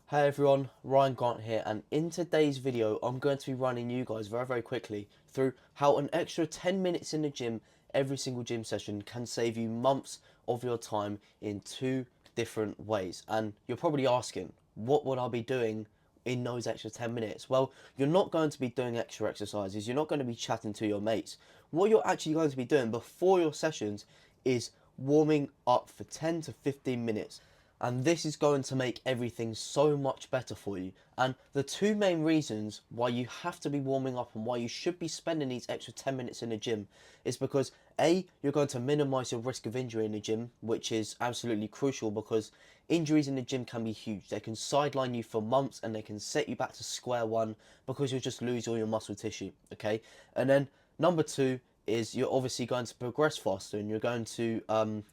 Hey everyone, Ryan Grant here, and in today's video I'm going to be running you guys very quickly through how an extra 10 minutes in the gym every single gym session can save you months of your time in two different ways. And you're probably asking, what would I be doing in those extra 10 minutes? Well, you're not going to be doing extra exercises, you're not going to be chatting to your mates. What you're actually going to be doing before your sessions is warming up for 10 to 15 minutes, and this is going to make everything so much better for you. And the two main reasons why you have to be warming up and why you should be spending these extra 10 minutes in the gym is because A, you're going to minimize your risk of injury in the gym, which is absolutely crucial because injuries in the gym can be huge. They can sideline you for months and they can set you back to square one because you'll just lose all your muscle tissue. Okay, and then number two is you're obviously going to progress faster, and you're going to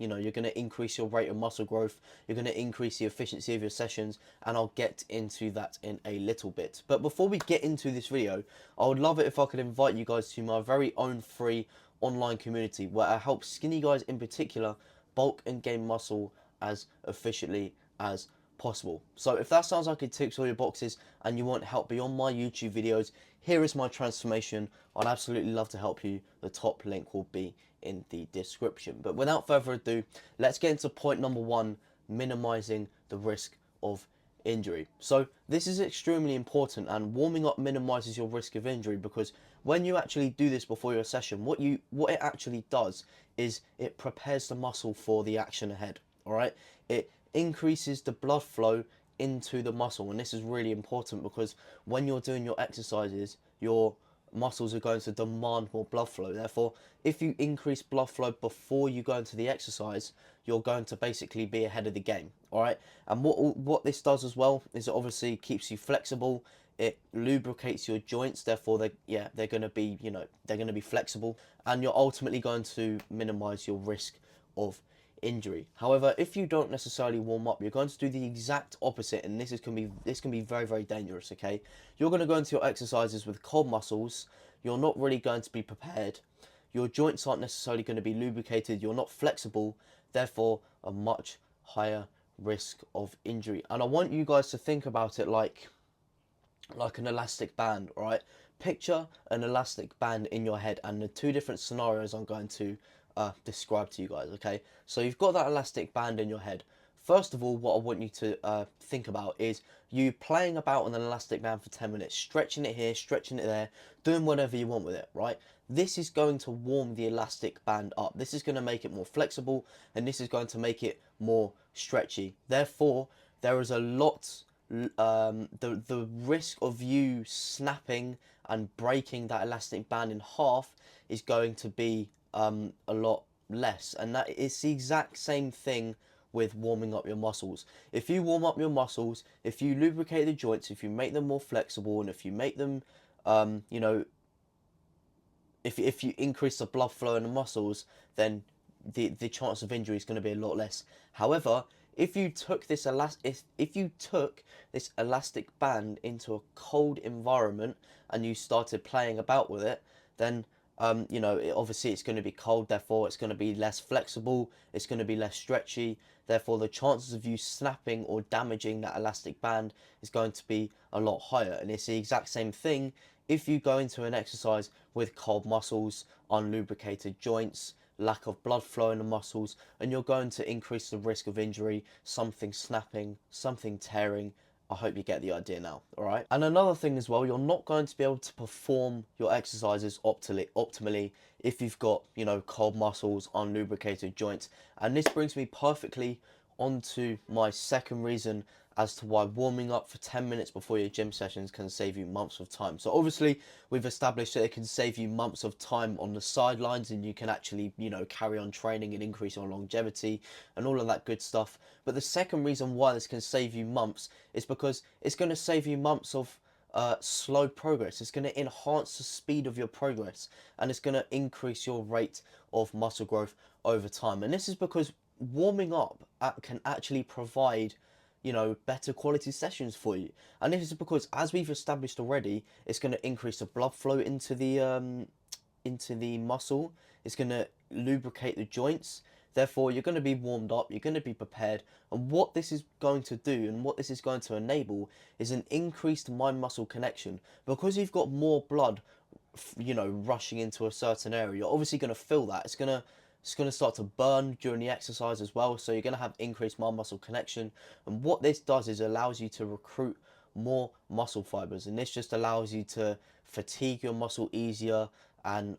you're going to increase your rate of muscle growth, you're going to increase the efficiency of your sessions, and I'll get into that in a little bit. But before we get into this video, I would love it if I could invite you guys to my very own free online community where I help skinny guys in particular bulk and gain muscle as efficiently as possible. So if that sounds like it ticks all your boxes and you want help beyond my YouTube videos, here is my transformation. I'd absolutely love to help you. The top link will be in the description. But without further ado, let's get into point number one: minimizing the risk of injury. So this is extremely important, and warming up minimizes your risk of injury because when you actually do this before your session, what it actually does is it prepares the muscle for the action ahead. All right, it increases the blood flow into the muscle, and this is really important because when you're doing your exercises, your muscles are going to demand more blood flow. Therefore, if you increase blood flow before you go into the exercise, you're going to basically be ahead of the game. All right, and what this does as well is it obviously keeps you flexible. It lubricates your joints, therefore they're going to be they're going to be flexible, and you're ultimately going to minimize your risk of injury. However, if you don't necessarily warm up, you're going to do the exact opposite, and this can be very dangerous. Okay, you're going to go into your exercises with cold muscles. You're not really going to be prepared. Your joints aren't necessarily going to be lubricated. You're not flexible. Therefore, a much higher risk of injury. And I want you guys to think about it like an elastic band. All right, picture an elastic band in your head, and the two different scenarios I'm going to describe to you guys. Okay, so you've got that elastic band in your head. First of all, what I want you to think about is you playing about on an elastic band for 10 minutes, stretching it here, stretching it there, doing whatever you want with it, right? This is going to warm the elastic band up. This is going to make it more flexible, and this is going to make it more stretchy. Therefore, there is a lot, the risk of you snapping and breaking that elastic band in half is going to be a lot less, and that is the exact same thing with warming up your muscles. If you warm up your muscles, if you lubricate the joints, if you make them more flexible, and if you make them if you increase the blood flow in the muscles, then the chance of injury is going to be a lot less. However, if you took this elastic band into a cold environment and you started playing about with it, then obviously it's going to be cold, therefore it's going to be less flexible, it's going to be less stretchy, therefore the chances of you snapping or damaging that elastic band is going to be a lot higher. And it's the exact same thing if you go into an exercise with cold muscles, unlubricated joints, lack of blood flow in the muscles, and you're going to increase the risk of injury, something snapping, something tearing. I hope you get the idea now, all right? And another thing as well, you're not going to be able to perform your exercises optimally if you've got, cold muscles, unlubricated joints. And this brings me perfectly onto my second reason as to why warming up for 10 minutes before your gym sessions can save you months of time. So obviously we've established that it can save you months of time on the sidelines, and you can actually carry on training and increase your longevity and all of that good stuff. But the second reason why this can save you months is because it's going to save you months of slow progress. It's going to enhance the speed of your progress, and it's going to increase your rate of muscle growth over time. And this is because warming up can actually provide better quality sessions for you. And this is because, as we've established already, it's going to increase the blood flow into the muscle. It's going to lubricate the joints. Therefore, you're going to be warmed up, you're going to be prepared, and what this is going to do and what this is going to enable is an increased mind-muscle connection. Because you've got more blood, rushing into a certain area, you're obviously going to feel that. It's going to start to burn during the exercise as well, so you're going to have increased mind-muscle connection. And what this does is allows you to recruit more muscle fibers, and this just allows you to fatigue your muscle easier and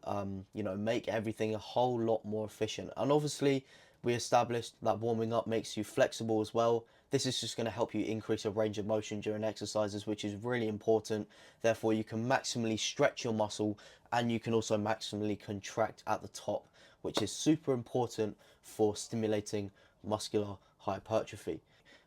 make everything a whole lot more efficient. And obviously we established that warming up makes you flexible as well. This is just going to help you increase your range of motion during exercises, which is really important. Therefore, you can maximally stretch your muscle and you can also maximally contract at the top, which is super important for stimulating muscular hypertrophy.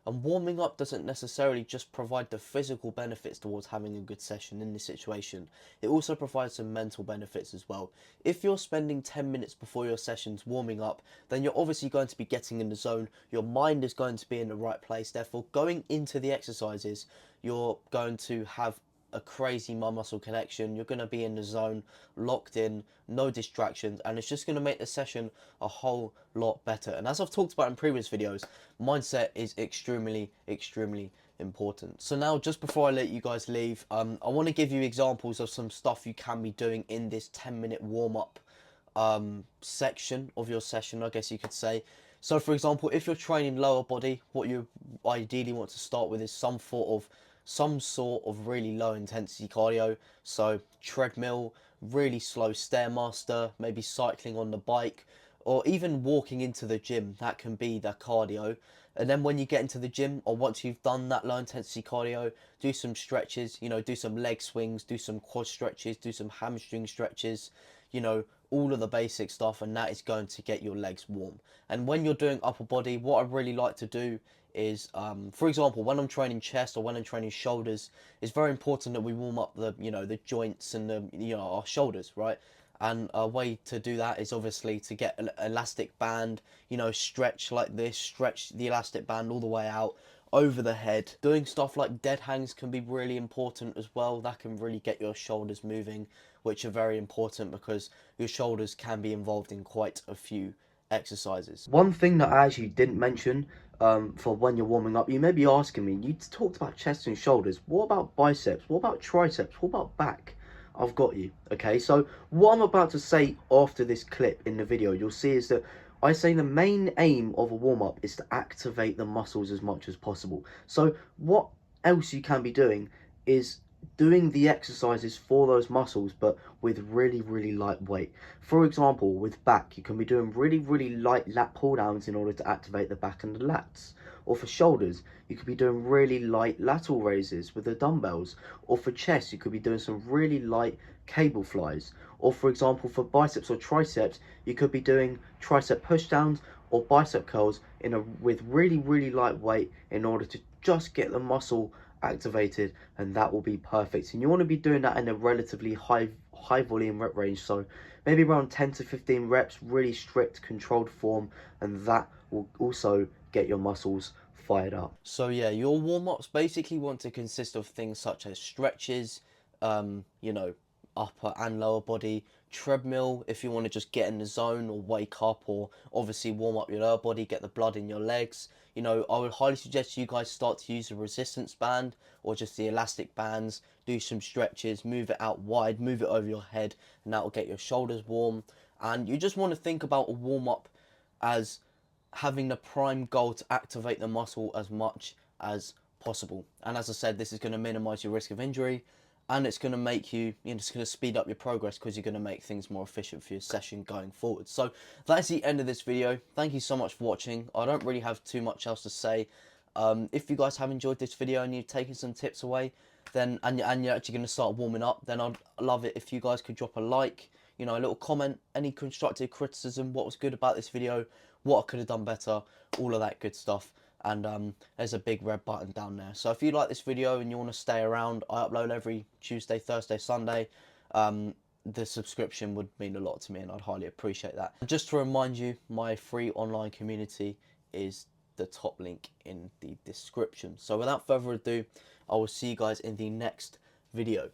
And warming up doesn't necessarily just provide the physical benefits towards having a good session in this situation. It also provides some mental benefits as well. If you're spending 10 minutes before your sessions warming up, then you're obviously going to be getting in the zone. Your mind is going to be in the right place. Therefore, going into the exercises, you're going to have a crazy muscle connection. You're going to be in the zone, locked in, no distractions, and it's just going to make the session a whole lot better. And as I've talked about in previous videos, mindset is extremely important. So now, just before I let you guys leave, I want to give you examples of some stuff you can be doing in this 10-minute warm-up section of your session, I guess you could say. So for example, if you're training lower body, what you ideally want to start with is some sort of really low intensity cardio. So treadmill, really slow stairmaster, maybe cycling on the bike, or even walking into the gym. That can be the cardio. And then when you get into the gym, or once you've done that low intensity cardio, do some stretches, do some leg swings, do some quad stretches, do some hamstring stretches, all of the basic stuff, and that is going to get your legs warm. And when you're doing upper body, what I really like to do is, for example, when I'm training chest or when I'm training shoulders, it's very important that we warm up the joints and our shoulders, right? And a way to do that is obviously to get an elastic band, stretch like this, stretch the elastic band all the way out over the head. Doing stuff like dead hangs can be really important as well. That can really get your shoulders moving, which are very important because your shoulders can be involved in quite a few exercises. One thing that I actually didn't mention for when you're warming up, you may be asking me, you talked about chest and shoulders, what about biceps, what about triceps, what about back? I've got you. Okay, so what I'm about to say after this clip in the video, you'll see is that I say the main aim of a warm-up is to activate the muscles as much as possible. So what else you can be doing is doing the exercises for those muscles, but with really light weight. For example, with back, you can be doing really light lat pull downs in order to activate the back and the lats. Or for shoulders, you could be doing really light lateral raises with the dumbbells. Or for chest, you could be doing some really light cable flies. Or for example, for biceps or triceps, you could be doing tricep push downs or bicep curls with really light weight in order to just get the muscle activated, and that will be perfect. And you want to be doing that in a relatively high volume rep range, so maybe around 10 to 15 reps, really strict controlled form, and that will also get your muscles fired up. So yeah, your warm-ups basically want to consist of things such as stretches, upper and lower body, treadmill if you want to just get in the zone or wake up, or obviously warm up your lower body, get the blood in your legs. I would highly suggest you guys start to use a resistance band or just the elastic bands, do some stretches, move it out wide, move it over your head, and that will get your shoulders warm. And you just want to think about a warm-up as having the prime goal to activate the muscle as much as possible. And as I said, this is going to minimize your risk of injury, and it's going to make you, it's going to speed up your progress because you're going to make things more efficient for your session going forward. So that's the end of this video. Thank you so much for watching. I don't really have too much else to say. If you guys have enjoyed this video and you've taken some tips away, then and you're actually going to start warming up, then I'd love it if you guys could drop a like, a little comment, any constructive criticism, what was good about this video, what I could have done better, all of that good stuff. And there's a big red button down there. So if you like this video and you want to stay around, I upload every Tuesday, Thursday, Sunday. The subscription would mean a lot to me and I'd highly appreciate that. Just to remind you, my free online community is the top link in the description. So without further ado, I will see you guys in the next video.